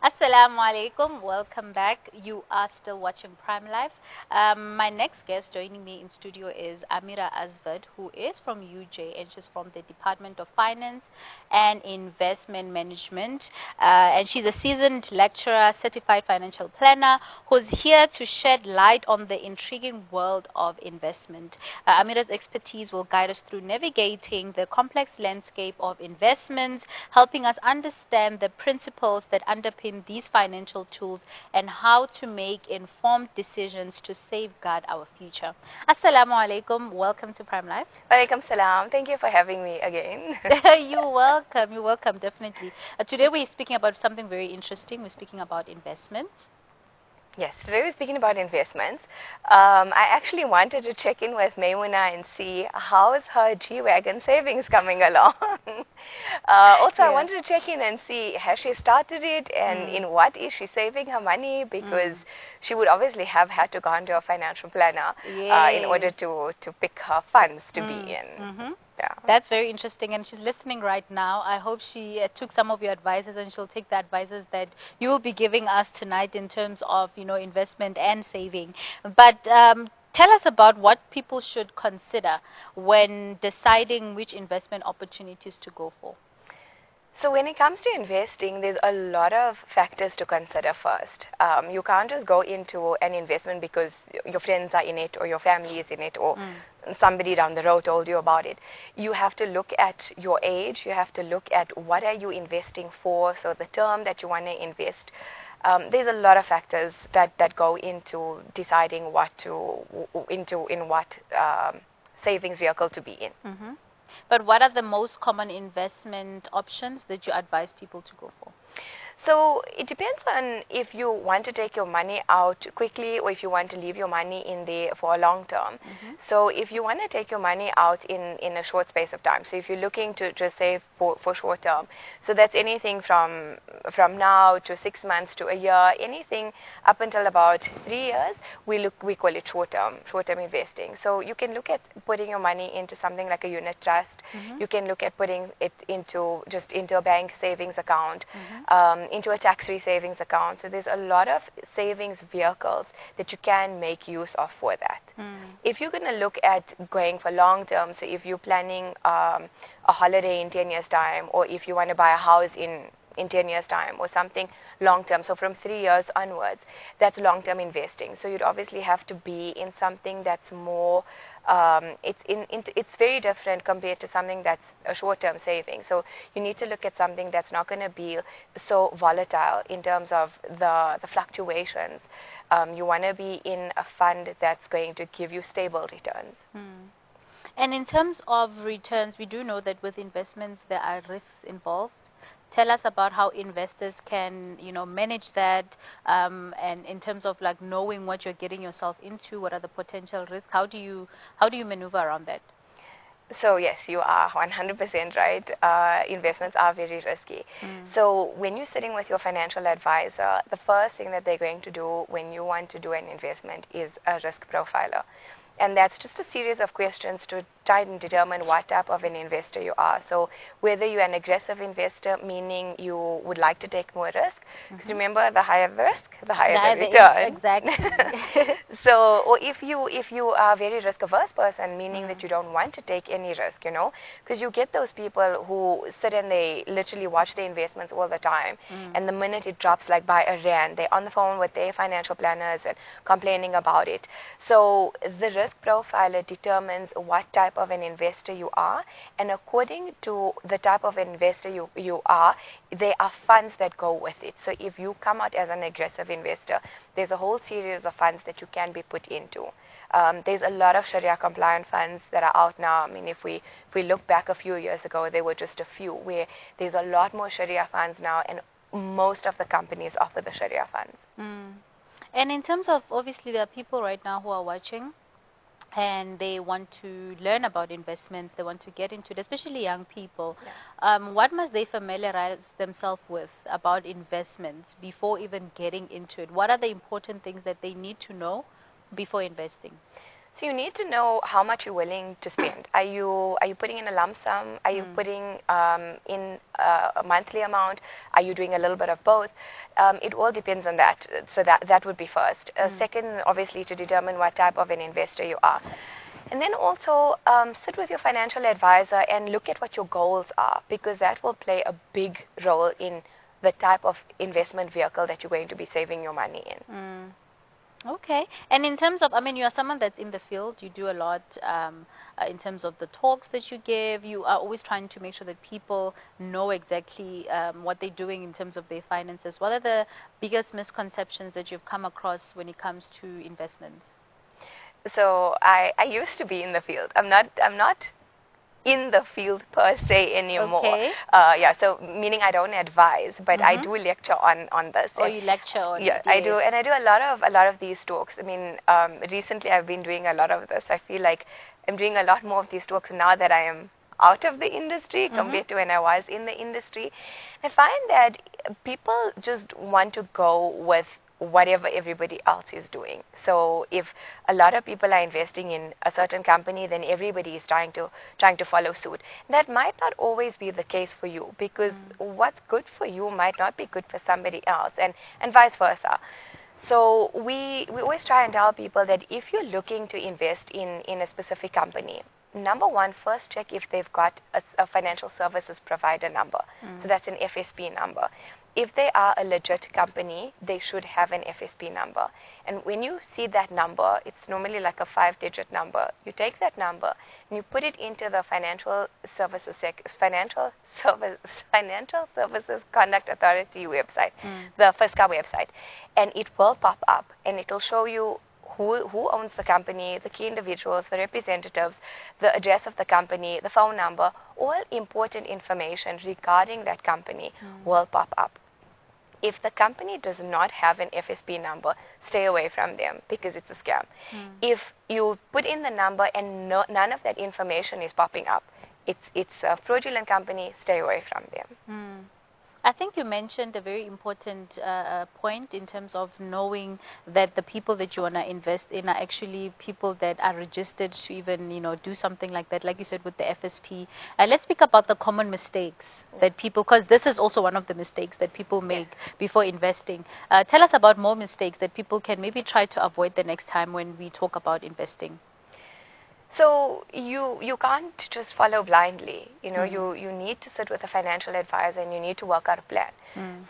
Assalamu alaikum, welcome back. You are still watching Prime Life. My next guest joining me in studio is Amira Asvat, who is from UJ and she's from the Department of Finance and Investment Management. And she's a seasoned lecturer, certified financial planner, who's here to shed light on the intriguing world of investment. Amira's expertise will guide us through navigating the complex landscape of investments, helping us understand the principles that underpin these financial tools and how to make informed decisions to safeguard our future. Assalamu alaikum. Welcome to Prime Life. Walaikum salam. Thank you for having me again. You're welcome. You're welcome, definitely. Today we're speaking about something very interesting. We're speaking about investments. Yes, today we're speaking about investments. I actually wanted to check in with Maimuna and see how is her G-Wagon savings coming along. Also, I wanted to check in and see, has she started it and in what is she saving her money? Because she would obviously have had to go into a financial planner in order to pick her funds to be in. Yeah. That's very interesting, and she's listening right now. I hope she took some of your advices, and she'll take the advices that you will be giving us tonight in terms of, investment and saving. But tell us about what people should consider when deciding which investment opportunities to go for. So when it comes to investing, there's a lot of factors to consider first. You can't just go into an investment because your friends are in it or your family is in it or somebody down the road told you about it. You have to look at your age. You have to look at what are you investing for, so the term that you want to invest. There's a lot of factors that go into deciding what in what savings vehicle to be in. But what are the most common investment options that you advise people to go for? So it depends on if you want to take your money out quickly or if you want to leave your money in there for a long term. So if you want to take your money out in a short space of time, so if you're looking to just save for short term, so that's anything from now to 6 months to a year, anything up until about 3 years, we call it short term investing. So you can look at putting your money into something like a unit trust. You can look at putting it into a bank savings account, into a tax-free savings account. So there's a lot of savings vehicles that you can make use of for that. If you're going to look at going for long term, so if you're planning a holiday in 10 years time, or if you want to buy a house in 10 years time or something long term, so from 3 years onwards, that's long term investing. So you'd obviously have to be in something that's more it's very different compared to something that's a short-term saving. So you need to look at something that's not going to be so volatile in terms of the fluctuations. You want to be in a fund that's going to give you stable returns. And in terms of returns, we do know that with investments there are risks involved. Tell us about how investors can, manage that, and in terms of like knowing what you're getting yourself into, what are the potential risks? How do you maneuver around that? So yes, you are 100% right. Investments are very risky. So when you're sitting with your financial advisor, the first thing that they're going to do when you want to do an investment is a risk profiler. And that's just a series of questions to try and determine what type of an investor you are. So whether you're an aggressive investor, meaning you would like to take more risk, because remember, the higher the risk, the higher the return. Exactly. So, or if you are a very risk averse person, meaning that you don't want to take any risk, because you get those people who sit and they literally watch their investments all the time, and the minute it drops like by a rand, they're on the phone with their financial planners and complaining about it. So the risk profiler determines what type of an investor you are, and according to the type of investor you are, there are funds that go with it. So if you come out as an aggressive investor, there's a whole series of funds that you can be put into. There's a lot of Sharia compliant funds that are out now. I mean, if we look back a few years ago, there were just a few. Where there's a lot more Sharia funds now, and most of the companies offer the Sharia funds. And in terms of, obviously, there are people right now who are watching and they want to learn about investments, they want to get into it, especially young people. What must they familiarize themselves with about investments before even getting into it? What are the important things that they need to know before investing? So you need to know how much you're willing to spend. Are you putting in a lump sum? Are you putting in a monthly amount? Are you doing a little bit of both? It all depends on that. So that would be first. Second, obviously, to determine what type of an investor you are. And then also sit with your financial advisor and look at what your goals are, because that will play a big role in the type of investment vehicle that you're going to be saving your money in. Okay. And in terms of, I mean, you are someone that's in the field. You do a lot in terms of the talks that you give. You are always trying to make sure that people know exactly what they're doing in terms of their finances. What are the biggest misconceptions that you've come across when it comes to investments? So I used to be in the field. I'm not in the field per se anymore. Okay. Yeah, so meaning I don't advise, but I do lecture on this. Oh, you lecture on yeah, it. I do, and I do a lot of these talks. I mean, recently I've been doing a lot of this. I feel like I'm doing a lot more of these talks now that I am out of the industry compared to when I was in the industry. I find that people just want to go with whatever everybody else is doing. So if a lot of people are investing in a certain company, then everybody is trying to follow suit. That might not always be the case for you, because what's good for you might not be good for somebody else, and vice versa. So we always try and tell people that if you're looking to invest in a specific company, number one, first check if they've got a financial services provider number. So that's an FSP number. If they are a legit company, they should have an FSP number. And when you see that number, it's normally like a 5-digit number. You take that number and you put it into the Financial Services Conduct Authority website, the FSCA website, and it will pop up and it will show you who owns the company, the key individuals, the representatives, the address of the company, the phone number. All important information regarding that company will pop up. If the company does not have an FSP number, stay away from them, because it's a scam. If you put in the number and none of that information is popping up, it's a fraudulent company, stay away from them. I think you mentioned a very important point in terms of knowing that the people that you want to invest in are actually people that are registered to even, do something like that, like you said, with the FSP. Let's speak about the common mistakes that people, because this is also one of the mistakes that people make before investing. Tell us about more mistakes that people can maybe try to avoid the next time when we talk about investing. So you can't just follow blindly. You need to sit with a financial advisor and you need to work out a plan.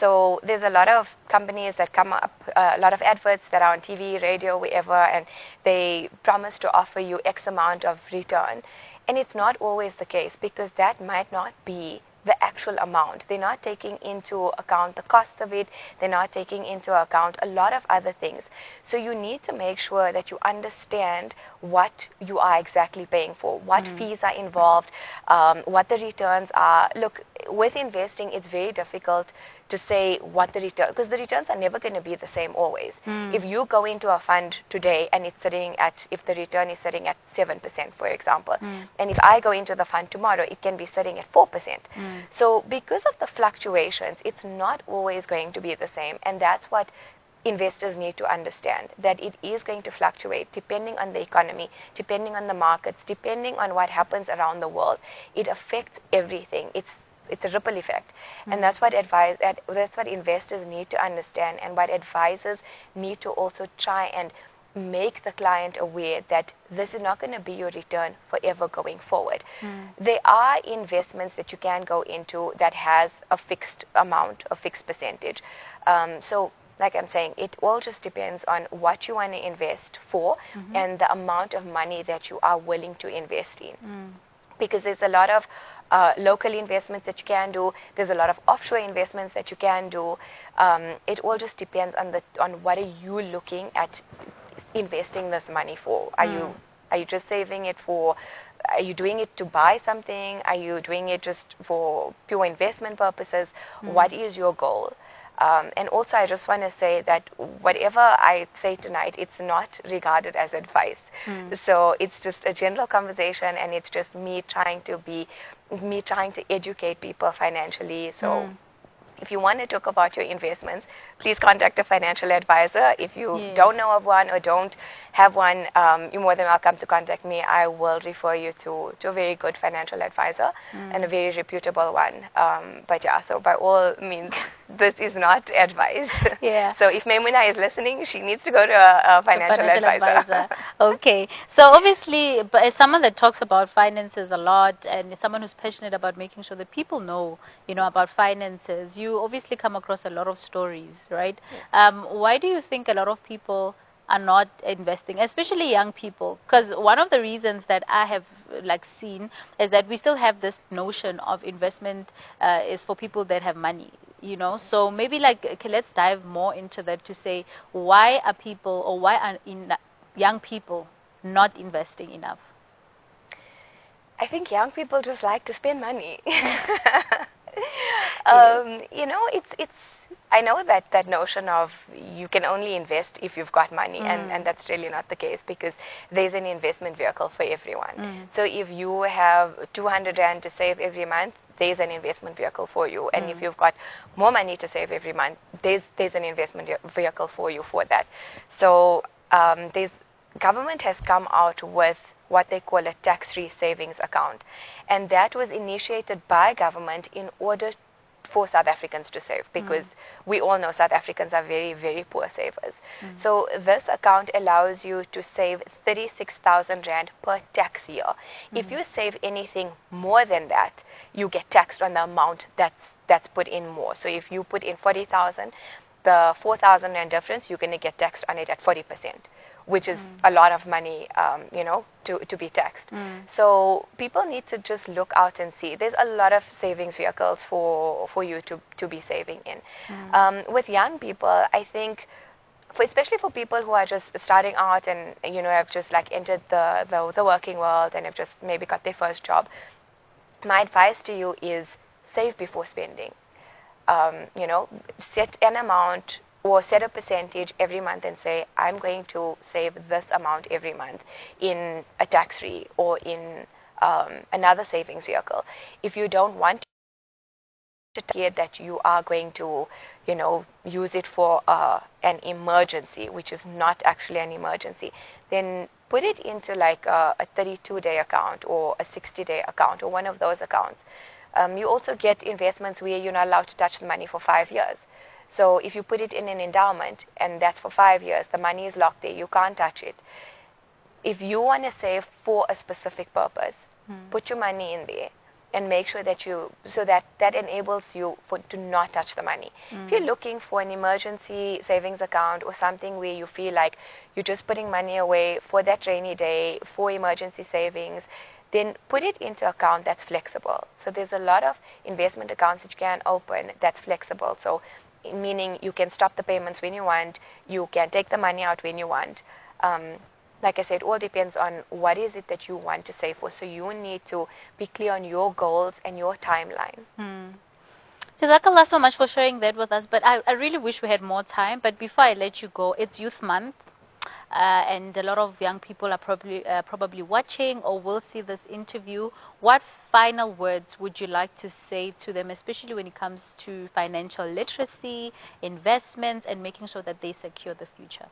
So there's a lot of companies that come up, a lot of adverts that are on TV, radio, wherever, and they promise to offer you X amount of return. And it's not always the case, because that might not be the actual amount. They're not taking into account the cost of it. They're not taking into account a lot of other things. So you need to make sure that you understand what you are exactly paying for, what fees are involved, what the returns are. Look, with investing, it's very difficult to say what the return, because the returns are never going to be the same always. If you go into a fund today and it's sitting at, if the return is sitting at 7%, for example, and if I go into the fund tomorrow, it can be sitting at 4%. So because of the fluctuations, it's not always going to be the same, and that's what investors need to understand, that it is going to fluctuate depending on the economy, depending on the markets, depending on what happens around the world. It affects everything. It's a ripple effect, and that's what investors need to understand, and what advisors need to also try and make the client aware that this is not going to be your return forever going forward. There are investments that you can go into that has a fixed amount, a fixed percentage. So like I'm saying, it all just depends on what you want to invest for and the amount of money that you are willing to invest in. Because there's a lot of local investments that you can do. There's a lot of offshore investments that you can do. It all just depends on what are you looking at investing this money for. Are you just saving it for? Are you doing it to buy something? Are you doing it just for pure investment purposes? What is your goal? And also, I just want to say that whatever I say tonight, it's not regarded as advice. So it's just a general conversation, and it's just me trying to educate people financially. So If you want to talk about your investments, please contact a financial advisor. If you don't know of one or don't have one, you're more than welcome to contact me. I will refer you to a very good financial advisor and a very reputable one. But yeah, so by all means, this is not advice. Yeah. So if Maimuna is listening, she needs to go to a financial advisor. Okay. So obviously, but as someone that talks about finances a lot and someone who's passionate about making sure that people know, about finances, you obviously come across a lot of stories, right? Why do you think a lot of people are not investing, especially young people? Because one of the reasons that I have seen is that we still have this notion of investment is for people that have money, so maybe okay, let's dive more into that to say why are people, or why are young people not investing enough? I think young people just like to spend money. It's I know that notion of you can only invest if you've got money, and that's really not the case, because there's an investment vehicle for everyone. So if you have 200 Rand to save every month, there's an investment vehicle for you. And if you've got more money to save every month, there's an investment vehicle for you for that. So government has come out with what they call a tax-free savings account, and that was initiated by government in order for South Africans to save, because we all know South Africans are very, very poor savers. So this account allows you to save 36,000 Rand per tax year. If you save anything more than that, you get taxed on the amount that's put in more. So if you put in 40,000, the 4,000 Rand difference, you're going to get taxed on it at 40%. Which is a lot of money, to be taxed. So people need to just look out and see. There's a lot of savings vehicles for you to be saving in. With young people, I think, especially for people who are just starting out and have just entered the working world and have just maybe got their first job, my advice to you is save before spending. Set an amount or set a percentage every month and say, I'm going to save this amount every month in a tax-free or in another savings vehicle. If you don't want to get that you are going to, use it for an emergency, which is not actually an emergency, then put it into a 32-day account or a 60-day account or one of those accounts. You also get investments where you're not allowed to touch the money for 5 years. So if you put it in an endowment and that's for 5 years, the money is locked there, you can't touch it. If you want to save for a specific purpose, put your money in there and make sure that that enables you to not touch the money. If you're looking for an emergency savings account or something where you feel like you're just putting money away for that rainy day, for emergency savings, then put it into an account that's flexible. So there's a lot of investment accounts that you can open that's flexible. So meaning you can stop the payments when you want, you can take the money out when you want. Like I said, it all depends on what is it that you want to save for. So you need to be clear on your goals and your timeline. Jazakallah so much for sharing that with us, but I really wish we had more time. But before I let you go, it's Youth Month. And a lot of young people are probably watching or will see this interview. What final words would you like to say to them, especially when it comes to financial literacy, investments, and making sure that they secure the future?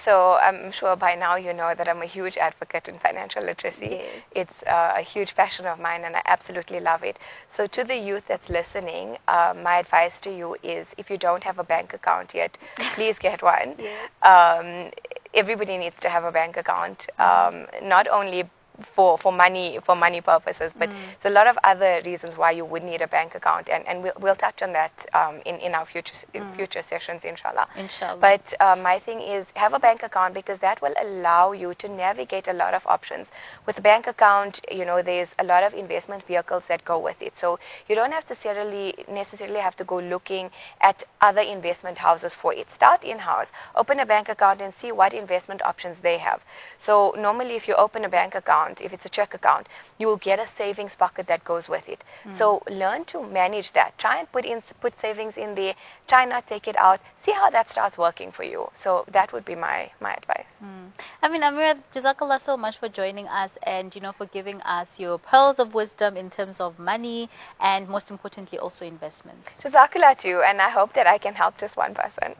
So I'm sure by now you know that I'm a huge advocate in financial literacy. Yes. It's a huge passion of mine and I absolutely love it. So to the youth that's listening, my advice to you is, if you don't have a bank account yet, please get one. Yes. Everybody needs to have a bank account, not only for money purposes, but there's a lot of other reasons why you would need a bank account, and we'll touch on that in our future sessions, inshallah. But my thing is, have a bank account, because that will allow you to navigate a lot of options. With a bank account, there's a lot of investment vehicles that go with it, so you don't have to necessarily have to go looking at other investment houses for it. Start in-house, open a bank account and see what investment options they have. So normally if you open a bank account, if it's a check account, you will get a savings pocket that goes with it. So learn to manage that. Try and put savings in there. Try not take it out. see how that starts working for you. So that would be my advice. I mean, Amira, Jazakallah so much for joining us and, you know, for giving us your pearls of wisdom in terms of money and most importantly also investments. Jazakallah to you, and I hope that I can help just one person.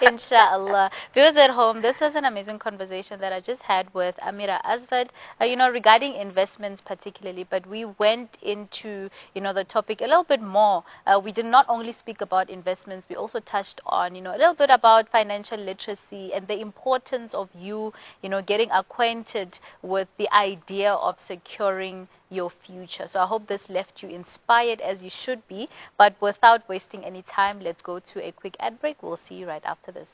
Inshallah. Viewers at home, this was an amazing conversation that I just had with Amira Asvat, you know, regarding investments particularly, but we went into, you know, the topic a little bit more. We did not only speak about investments, we also touched on, you know, a little bit about financial literacy and the importance of you know, getting acquainted with the idea of securing your future. So I hope this left you inspired as you should be, but without wasting any time, let's go to a quick ad break. We'll see you right after this.